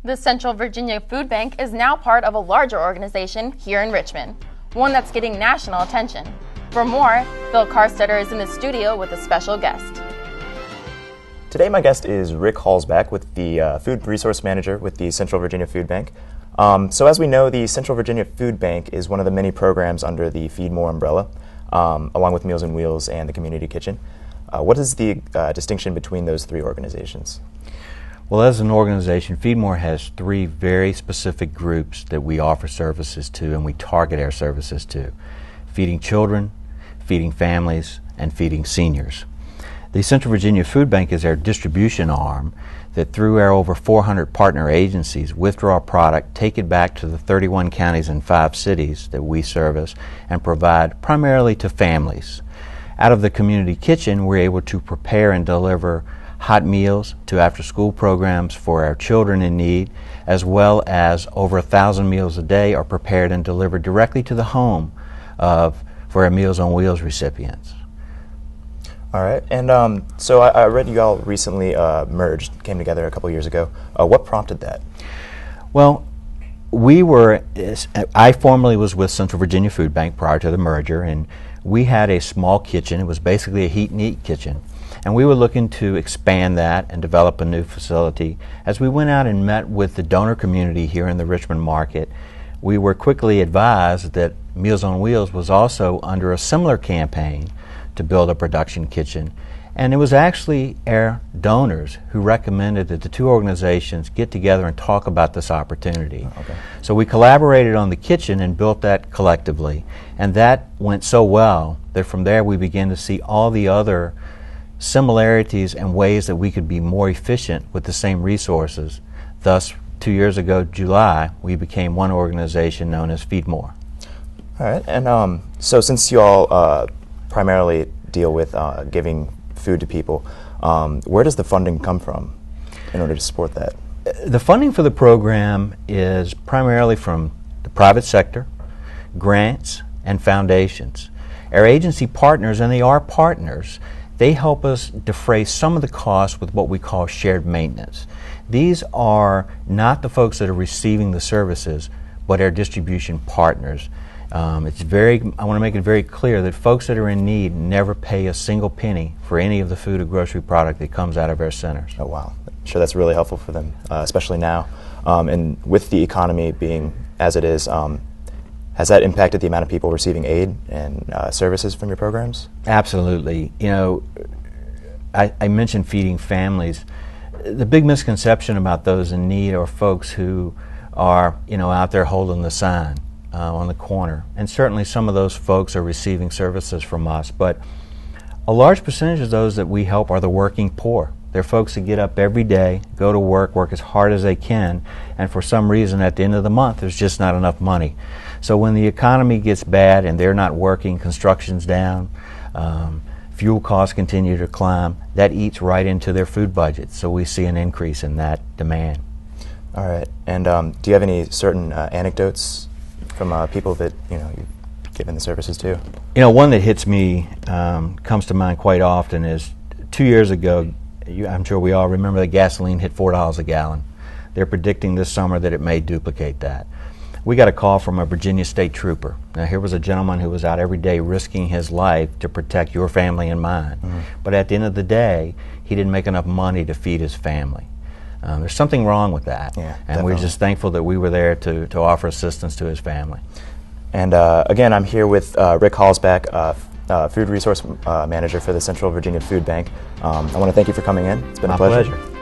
The Central Virginia Food Bank is now part of a larger organization here in Richmond, one that's getting national attention. For more, Bill Carstetter is in the studio with a special guest. Today my guest is Rick Halsback, with the Food Resource Manager with the Central Virginia Food Bank. So as we know, the Central Virginia Food Bank is one of the many programs under the Feedmore umbrella, along with Meals on Wheels and the Community Kitchen. What is the distinction between those three organizations? Well, as an organization, Feedmore has three very specific groups that we offer services to and we target our services to: feeding children, feeding families, and feeding seniors. The Central Virginia Food Bank is our distribution arm that, through our over 400 partner agencies, withdraw product, take it back to the 31 counties and 5 cities that we service, and provide primarily to families. Out of the Community Kitchen, we're able to prepare and deliver hot meals to after-school programs for our children in need, as well as over 1,000 meals a day are prepared and delivered directly to the home for our Meals on Wheels recipients. All right, and so I read you all recently merged, came together a couple years ago. What prompted that? Well, I formerly was with Central Virginia Food Bank prior to the merger, and we had a small kitchen. It was basically a heat and eat kitchen. And we were looking to expand that and develop a new facility. As we went out and met with the donor community here in the Richmond market, we were quickly advised that Meals on Wheels was also under a similar campaign to build a production kitchen. And it was actually our donors who recommended that the two organizations get together and talk about this opportunity. Okay. So we collaborated on the kitchen and built that collectively. And that went so well that from there we began to see all the other similarities and ways that we could be more efficient with the same resources. Thus, 2 years ago, July, we became one organization known as Feedmore. All right, and so since you all primarily deal with giving food to people, where does the funding come from in order to support that? The funding for the program is primarily from the private sector, grants, and foundations. Our agency partners, and they are partners, they help us defray some of the costs with what we call shared maintenance. These are not the folks that are receiving the services, but our distribution partners. I want to make it very clear that folks that are in need never pay a single penny for any of the food or grocery product that comes out of our centers. Oh wow, I'm sure that's really helpful for them, especially now. And with the economy being as it is, has that impacted the amount of people receiving aid and services from your programs? Absolutely. You know, I mentioned feeding families. The big misconception about those in need are folks who are, out there holding the sign on the corner. And certainly some of those folks are receiving services from us. But a large percentage of those that we help are the working poor. They're folks that get up every day, go to work as hard as they can, and for some reason at the end of the month there's just not enough money. So when the economy gets bad and they're not working, construction's down, fuel costs continue to climb, that eats right into their food budget. So we see an increase in that demand. All right, and do you have any certain anecdotes from people that you've given the services to? One that hits me, comes to mind quite often, is 2 years ago. I'm sure we all remember that gasoline hit $4 a gallon. They're predicting this summer that it may duplicate that. We got a call from a Virginia state trooper. Now, here was a gentleman who was out every day risking his life to protect your family and mine. Mm-hmm. But at the end of the day, he didn't make enough money to feed his family. There's something wrong with that. Yeah, and definitely. we're just thankful that we were there to offer assistance to his family. And again, I'm here with Rick Halsback, Food Resource Manager for the Central Virginia Food Bank. I want to thank you for coming in. It's been a pleasure. My pleasure.